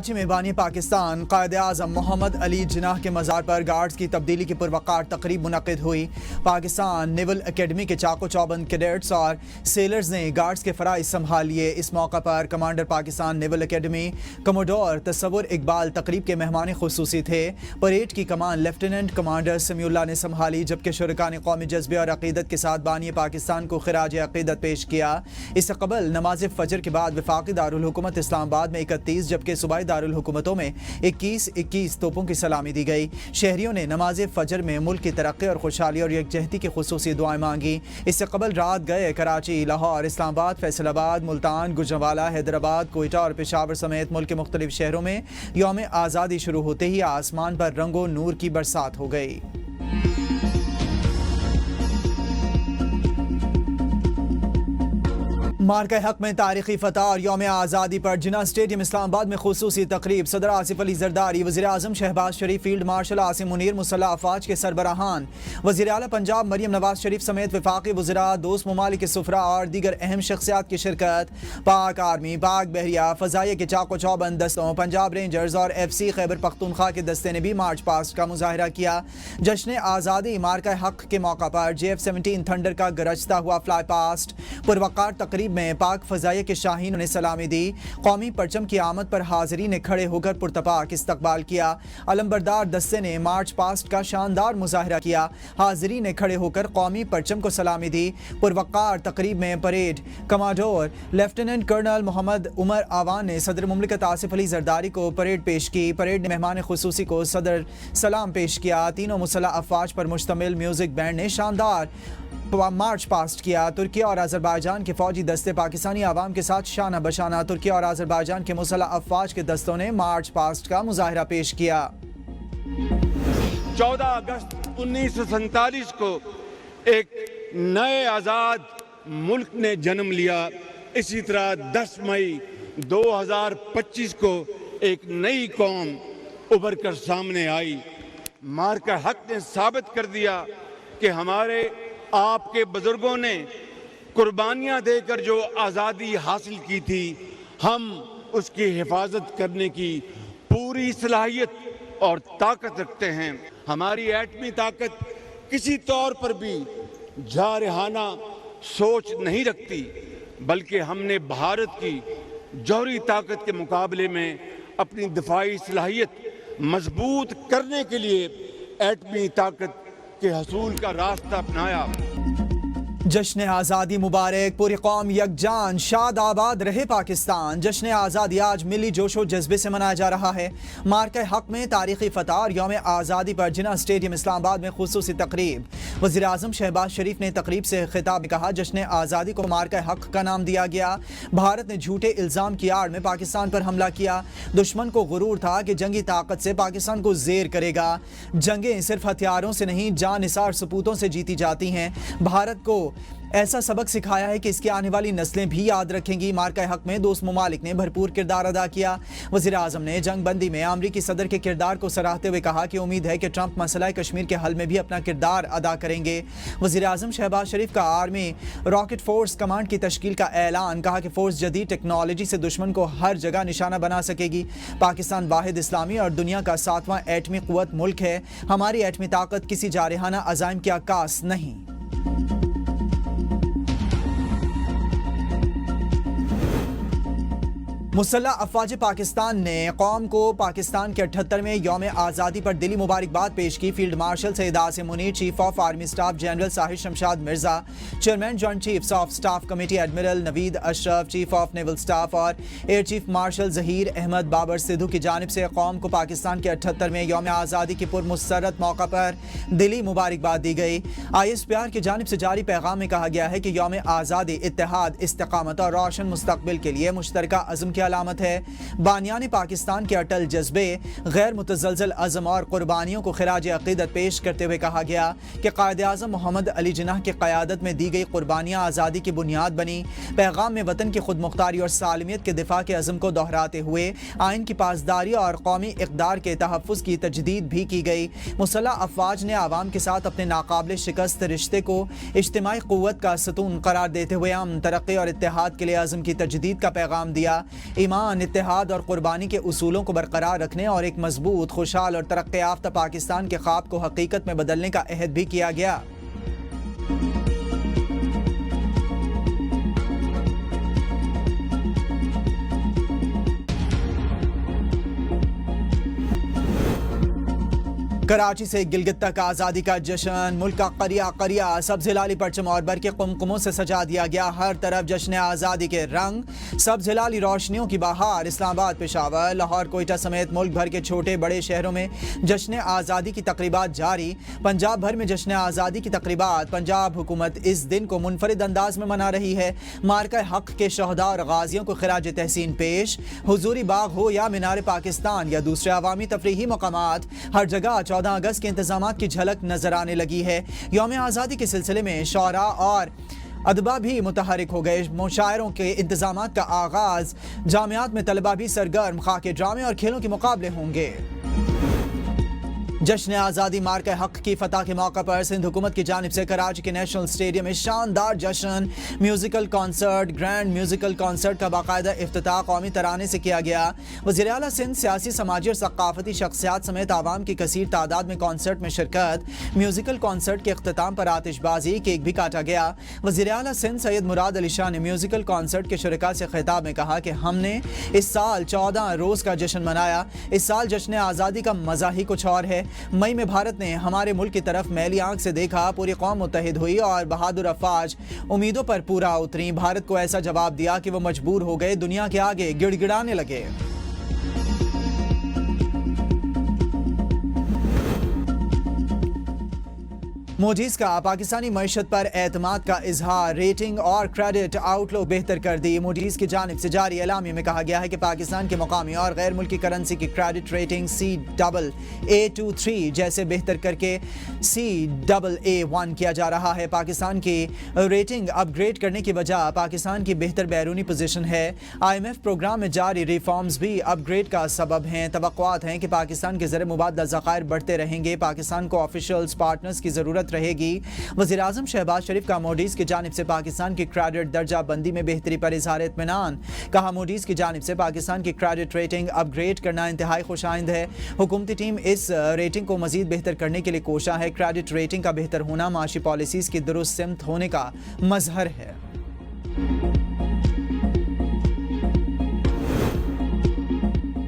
کراچی میں بانی پاکستان قائد اعظم محمد علی جناح کے مزار پر گارڈز کی تبدیلی کی پروقار تقریب منعقد ہوئی۔ پاکستان نیول اکیڈمی کے چاقو چوبند کیڈٹس اور سیلرز نے گارڈز کے فرائض سنبھال لیے۔ اس موقع پر commander Pakistan naval academy commodore Tasawar Iqbal تقریب کے مہمان خصوصی تھے۔ پریڈ کی کمان لیفٹیننٹ کمانڈر سمیع اللہ نے سنبھالی، جبکہ شرکاء نے قومی جذبے اور عقیدت کے ساتھ بانی پاکستان کو خراج عقیدت پیش کیا۔ اس سے قبل نماز فجر کے بعد وفاقی دارالحکومت اسلام آباد میں 31 جبکہ صوبائی دارالحکومتوں میں 21 توپوں کی سلامی دی گئی۔ شہریوں نے نماز فجر میں ملک کی ترقی اور خوشحالی اور یکجہتی کی خصوصی دعائیں مانگی۔ اس سے قبل رات گئے کراچی، لاہور، اسلام آباد، فیصل آباد، ملتان، گوجرانوالہ، حیدرآباد، کوئٹہ اور پشاور سمیت ملک کے مختلف شہروں میں یوم آزادی شروع ہوتے ہی آسمان پر رنگ و نور کی برسات ہو گئی۔ مارکہ حق میں تاریخی فتح اور یوم آزادی پر جناح اسٹیڈیم اسلام آباد میں خصوصی تقریب۔ صدر آصف علی زرداری، وزیر اعظم شہباز شریف، فیلڈ مارشل عاصم منیر، مسلح افواج کے سربراہان، وزیر اعلیٰ پنجاب مریم نواز شریف سمیت وفاقی وزراء، دوست ممالک کے سفراء اور دیگر اہم شخصیات کی شرکت۔ پاک آرمی، پاک بحریہ، فضائیہ کے چاقو چوبند دستوں، پنجاب رینجرز اور FC خیبر پختونخوا کے دستے نے بھی مارچ پاسٹ کا مظاہرہ کیا۔ جشن آزادی مارکہ حق کے موقع پر JF-17 تھنڈر کا گرجتا ہوا فلائی پاسٹ۔ پروقار تقریب میں پاک فضائیہ کے شاہینوں نے سلامی دی۔ قومی پرچم کی آمد پر حاضرین نے کھڑے ہو کر پرتپاک استقبال کیا۔ علمبردار دستے نے مارچ پاسٹ کا شاندار مظاہرہ کیا۔ حاضرین نے کھڑے ہو کر قومی پرچم کو سلامی دی۔ پروقار تقریب میں parade کمانڈور lieutenant colonel Muhammad Umar آوان نے صدر مملکت آصف علی زرداری کو پریڈ پیش کی۔ پریڈ نے مہمان خصوصی کو صدر سلام پیش کیا۔ تینوں مسلح افواج پر مشتمل میوزک بینڈ نے شاندار مارچ پاسٹ کیا۔ ترکیہ اور آذربائیجان کے فوجی دستے پاکستانی عوام کے ساتھ شانہ بشانہ۔ ترکیہ اور آذربائیجان کے مسلح افواج کے دستوں نے مارچ پاسٹ کا مظاہرہ پیش کیا۔ 14 اگست 1947 کو ایک نئے آزاد ملک نے جنم لیا۔ اسی طرح 10 مئی 2025 کو ایک نئی قوم ابھر کر سامنے آئی۔ مارکہ حق نے ثابت کر دیا کہ ہمارے آپ کے بزرگوں نے قربانیاں دے کر جو آزادی حاصل کی تھی، ہم اس کی حفاظت کرنے کی پوری صلاحیت اور طاقت رکھتے ہیں۔ ہماری ایٹمی طاقت کسی طور پر بھی جارحانہ سوچ نہیں رکھتی، بلکہ ہم نے بھارت کی جوہری طاقت کے مقابلے میں اپنی دفاعی صلاحیت مضبوط کرنے کے لیے ایٹمی طاقت کے حصول کا راستہ اپنایا۔ جشن آزادی مبارک، پوری قوم یکجان، شاد آباد رہے پاکستان۔ جشن آزادی آج ملی جوش و جذبے سے منایا جا رہا ہے۔ مارکہ حق میں تاریخی فتح اور یوم آزادی پر جناح اسٹیڈیم اسلام آباد میں خصوصی تقریب۔ وزیر اعظم شہباز شریف نے تقریب سے خطاب میں کہا، جشن آزادی کو مارکہ حق کا نام دیا گیا۔ بھارت نے جھوٹے الزام کی آڑ میں پاکستان پر حملہ کیا۔ دشمن کو غرور تھا کہ جنگی طاقت سے پاکستان کو زیر کرے گا۔ جنگیں صرف ہتھیاروں سے نہیں، جان نثار سپوتوں سے جیتی جاتی ہیں۔ بھارت کو ایسا سبق سکھایا ہے کہ اس کی آنے والی نسلیں بھی یاد رکھیں گی۔ مارکہ حق میں دوست ممالک نے بھرپور کردار ادا کیا۔ وزیر اعظم نے جنگ بندی میں امریکی صدر کے کردار کو سراہتے ہوئے کہا کہ امید ہے کہ ٹرمپ مسئلہ کشمیر کے حل میں بھی اپنا کردار ادا کریں گے۔ وزیر اعظم شہباز شریف کا آرمی راکٹ فورس کمانڈ کی تشکیل کا اعلان، کہا کہ فورس جدید ٹیکنالوجی سے دشمن کو ہر جگہ نشانہ بنا سکے گی۔ پاکستان واحد اسلامی اور دنیا کا 7واں ایٹمی قوت ملک ہے۔ ہماری ایٹمی طاقت کسی جارحانہ عزائم کی عکاس نہیں۔ مسلح افواج پاکستان نے قوم کو پاکستان کے 78ویں یوم آزادی پر دلی مبارکباد پیش کی۔ Field marshal Syed Asim Munir, chief of army staff general Sahir Shamshad Mirza, chairman joint chiefs of staff committee admiral Naveed Ashraf, chief of naval staff اور air chief marshal Zaheer Ahmed Babar Sidhu کی جانب سے قوم کو پاکستان کے 78ویں یوم آزادی کے پرمسرت موقع پر دلی مبارکباد دی گئی۔ ISPR کی جانب سے جاری پیغام میں کہا گیا ہے کہ یوم آزادی اتحاد، استقامت اور روشن مستقبل کے لیے مشترکہ عزم کی علامت ہے۔ بانیان پاکستان کے اٹل جذبے، غیر متزلزل عزم اور قربانیوں کو خراج عقیدت پیش کرتے ہوئے کہا گیا کہ قائد اعظم محمد علی جناح کی قیادت میں دی گئی قربانیاں آزادی کی بنیاد بنی۔ پیغام میں وطن کی خود مختاری اور سالمیت کے دفاع کے عزم کو دہراتے ہوئے آئین کی پاسداری اور قومی اقدار کے تحفظ کی تجدید بھی کی گئی۔ مسلح افواج نے عوام کے ساتھ اپنے ناقابل شکست رشتے کو اجتماعی قوت کا ستون قرار دیتے ہوئے امن، ترقی اور اتحاد کے لیے عزم کی تجدید کا پیغام دیا۔ ایمان، اتحاد اور قربانی کے اصولوں کو برقرار رکھنے اور ایک مضبوط، خوشحال اور ترقی یافتہ پاکستان کے خواب کو حقیقت میں بدلنے کا عہد بھی کیا گیا۔ کراچی سے گلگت تک آزادی کا جشن، ملک کا قریہ قریہ سبز ہلالی پرچم اور برقی قمقموں سے سجا دیا گیا۔ ہر طرف جشن آزادی کے رنگ، سبز ہلالی روشنیوں کی بہار۔ اسلام آباد، پشاور، لاہور، کوئٹہ سمیت ملک بھر کے چھوٹے بڑے شہروں میں جشن آزادی کی تقریبات جاری۔ پنجاب بھر میں جشن آزادی کی تقریبات۔ پنجاب حکومت اس دن کو منفرد انداز میں منا رہی ہے۔ مارکہ حق کے شہداء اور غازیوں کو خراج تحسین پیش۔ حضوری باغ ہو یا مینار پاکستان یا دوسرے عوامی تفریحی مقامات، ہر جگہ 14 اگست کے انتظامات کی جھلک نظر آنے لگی ہے۔ یوم آزادی کے سلسلے میں شعراء اور ادبا بھی متحرک ہو گئے۔ مشاعروں کے انتظامات کا آغاز، جامعات میں طلبہ بھی سرگرم، خاکے ڈرامے اور کھیلوں کے مقابلے ہوں گے۔ جشن آزادی مارکہ حق کی فتح کے موقع پر سندھ حکومت کی جانب سے کراچی کے نیشنل اسٹیڈیم میں شاندار جشن، musical concert, grand musical concert کا باقاعدہ افتتاح قومی ترانے سے کیا گیا۔ وزیر اعلیٰ سندھ، سیاسی، سماجی اور ثقافتی شخصیات سمیت عوام کی کثیر تعداد میں کانسرٹ میں شرکت۔ میوزیکل کانسرٹ کے اختتام پر آتش بازی، کیک بھی کاٹا گیا۔ وزیر اعلیٰ سندھ سید مراد علی شاہ نے میوزیکل کانسرٹ کے شرکاء سے خطاب میں کہا کہ ہم نے اس سال 14 روز کا جشن منایا۔ اس سال جشن آزادی کا مزہ ہی کچھ اور ہے۔ مئی میں بھارت نے ہمارے ملک کی طرف میلی آنکھ سے دیکھا، پوری قوم متحد ہوئی اور بہادر افواج امیدوں پر پورا اتری۔ بھارت کو ایسا جواب دیا کہ وہ مجبور ہو گئے دنیا کے آگے گڑ گڑانے لگے۔ موڈیز کا پاکستانی معیشت پر اعتماد کا اظہار، ریٹنگ اور کریڈٹ آؤٹ لک بہتر کر دی۔ موڈیز کی جانب سے جاری اعلامیہ میں کہا گیا ہے کہ پاکستان کے مقامی اور غیر ملکی کرنسی کی کریڈٹ ریٹنگ CAA23 جیسے بہتر کر کے CAA1 کیا جا رہا ہے۔ پاکستان کی ریٹنگ اپ گریڈ کرنے کی وجہ پاکستان کی بہتر بیرونی پوزیشن ہے۔ IMF پروگرام میں جاری ریفارمز بھی اپ گریڈ کا سبب ہیں۔ توقعات ہیں کہ پاکستان کے زر مبادلہ ذخائر بڑھتے رہیں گے۔ پاکستان کو آفیشلز پارٹنرز کی ضرورت رہے گی۔ وزیر اعظم شہباز شریف کا موڈیز کی جانب سے پاکستان کی کریڈٹ درجہ بندی میں بہتری پر اظہار اطمینان۔ کہا موڈیز کی جانب سے پاکستان کی کریڈٹ ریٹنگ اپ گریڈ کرنا انتہائی خوش آئند ہے۔ حکومتی ٹیم اس ریٹنگ کو مزید بہتر کرنے کے لیے کوشاں ہے۔ کریڈٹ ریٹنگ کا بہتر ہونا معاشی پالیسیز کی درست سمت ہونے کا مظہر ہے۔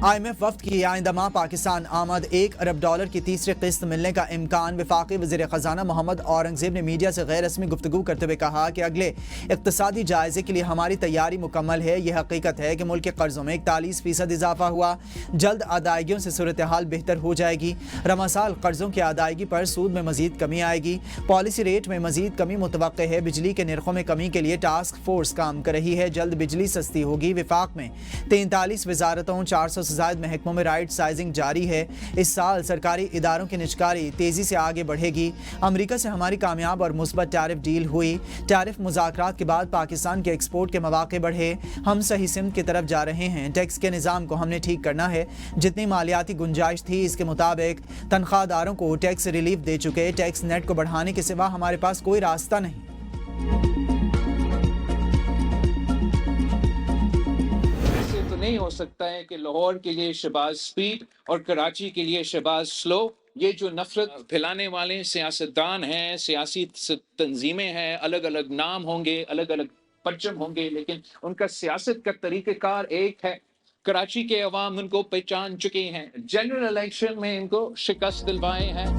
IMF وفد کی آئندہ ماہ پاکستان آمد $1 ارب کی تیسری قسط ملنے کا امکان۔ وفاقی وزیر خزانہ محمد اورنگزیب نے میڈیا سے غیر رسمی گفتگو کرتے ہوئے کہا کہ اگلے اقتصادی جائزے کے لیے ہماری تیاری مکمل ہے۔ یہ حقیقت ہے کہ ملک کے قرضوں میں 41% اضافہ ہوا۔ جلد ادائیگیوں سے صورتحال بہتر ہو جائے گی۔ رواں سال قرضوں کی ادائیگی پر سود میں مزید کمی آئے گی۔ پالیسی ریٹ میں مزید کمی متوقع ہے۔ بجلی کے نرخوں میں کمی کے لیے ٹاسک فورس کام کر رہی ہے۔ جلد بجلی سستی ہوگی۔ وفاق میں 43 وزارتوں، 400 سے زائد محکموں میں رائٹ سائزنگ جاری ہے۔ اس سال سرکاری اداروں کی نجکاری تیزی سے آگے بڑھے گی۔ امریکہ سے ہماری کامیاب اور مثبت ٹیرف ڈیل ہوئی۔ ٹیرف مذاکرات کے بعد پاکستان کے ایکسپورٹ کے مواقع بڑھے۔ ہم صحیح سمت کی طرف جا رہے ہیں۔ ٹیکس کے نظام کو ہم نے ٹھیک کرنا ہے۔ جتنی مالیاتی گنجائش تھی اس کے مطابق تنخواہ داروں کو ٹیکس ریلیف دے چکے۔ ٹیکس نیٹ کو بڑھانے کے سوا ہمارے پاس کوئی راستہ نہیں۔ نہیں ہو سکتا ہے کہ لاہور کے لیے شہباز سپیڈ اور کراچی کے لیے شہباز سلو۔ یہ جو نفرت پھیلانے والے سیاستدان ہیں، سیاسی تنظیمیں ہیں، الگ الگ نام ہوں گے، الگ الگ پرچم ہوں گے، لیکن ان کا سیاست کا طریقہ کار ایک ہے۔ کراچی کے عوام ان کو پہچان چکے ہیں۔ جنرل الیکشن میں ان کو شکست دلوائے ہیں۔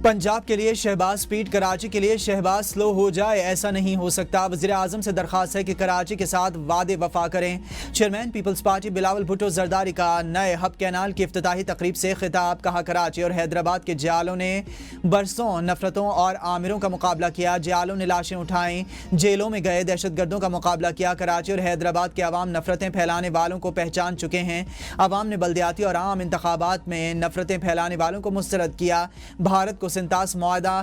پنجاب کے لیے شہباز سپیڈ، کراچی کے لیے شہباز سلو ہو جائے، ایسا نہیں ہو سکتا۔ وزیر اعظم سے درخواست ہے کہ کراچی کے ساتھ وعدے وفا کریں۔ چیئرمین پیپلز پارٹی بلاول بھٹو زرداری کا نئے ہب کینال کی افتتاحی تقریب سے خطاب۔ کہا کراچی اور حیدرآباد کے جیالوں نے برسوں نفرتوں اور آمروں کا مقابلہ کیا۔ جیالوں نے لاشیں اٹھائیں، جیلوں میں گئے، دہشت گردوں کا مقابلہ کیا۔ کراچی اور حیدرآباد کے عوام نفرتیں پھیلانے والوں کو پہچان چکے ہیں۔ عوام نے بلدیاتی اور عام انتخابات میں نفرتیں پھیلانے والوں کو مسترد کیا۔ بھارت کو 1947 معاہدہ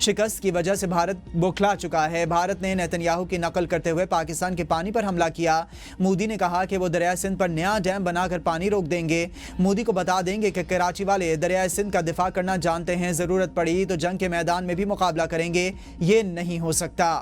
شکست کی وجہ سے بھارت بوکھلا چکا ہے۔ بھارت نے نیتنیاہو کی نقل کرتے ہوئے پاکستان کے پانی پر حملہ کیا۔ مودی نے کہا کہ وہ دریائے سندھ پر نیا ڈیم بنا کر پانی روک دیں گے۔ مودی کو بتا دیں گے کہ کراچی والے دریائے سندھ کا دفاع کرنا جانتے ہیں، ضرورت پڑی تو جنگ کے میدان میں بھی مقابلہ کریں گے، یہ نہیں ہو سکتا۔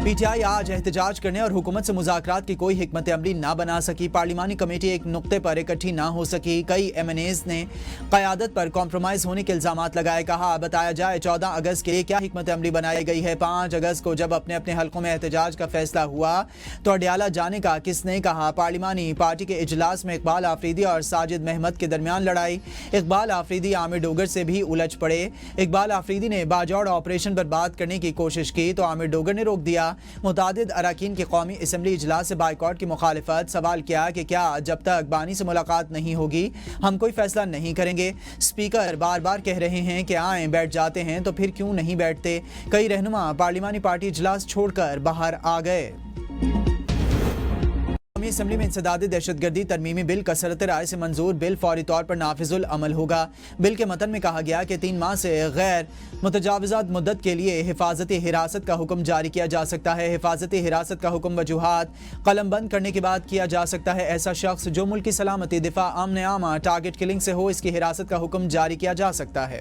پی ٹی آئی آج احتجاج کرنے اور حکومت سے مذاکرات کی کوئی حکمت عملی نہ بنا سکی۔ پارلیمانی کمیٹی ایک نقطے پر اکٹھی نہ ہو سکی۔ کئی ایم این ایز نے قیادت پر کمپرومائز ہونے کے الزامات لگائے۔ کہا بتایا جائے 14 اگست کے لیے کیا حکمت عملی بنائی گئی ہے۔ 5 اگست کو جب اپنے اپنے حلقوں میں احتجاج کا فیصلہ ہوا تو اڈیالہ جانے کا کس نے کہا؟ پارلیمانی پارٹی کے اجلاس میں اقبال آفریدی اور ساجد محمد کے درمیان لڑائی۔ اقبال آفریدی عامر ڈوگر سے بھی الجھ پڑے۔ اقبال آفریدی نے باجوڑ آپریشن پر بات کرنے کی کوشش کی تو عامر ڈوگر نے روک دیا۔ متعدد اراکین کی قومی اسمبلی اجلاس سے بائیکاٹ کی مخالفت۔ سوال کیا کہ کیا جب تک بانی سے ملاقات نہیں ہوگی ہم کوئی فیصلہ نہیں کریں گے؟ اسپیکر بار بار کہہ رہے ہیں کہ آئیں بیٹھ جاتے ہیں تو پھر کیوں نہیں بیٹھتے؟ کئی رہنما پارلیمانی پارٹی اجلاس چھوڑ کر باہر آ گئے۔ قومی اسمبلی میں انسداد دہشت گردی ترمیمی بل کثرت رائے سے منظور۔ بل فوری طور پر نافذ العمل ہوگا۔ بل کے متن میں کہا گیا کہ 3 ماہ سے غیر متجاوزہ مدت کے لیے حفاظتی حراست کا حکم جاری کیا جا سکتا ہے۔ حفاظتی حراست کا حکم وجوہات قلم بند کرنے کے بعد کیا جا سکتا ہے۔ ایسا شخص جو ملک کی سلامتی، دفاع، امن عامہ، ٹارگٹ کلنگ سے ہو، اس کی حراست کا حکم جاری کیا جا سکتا ہے۔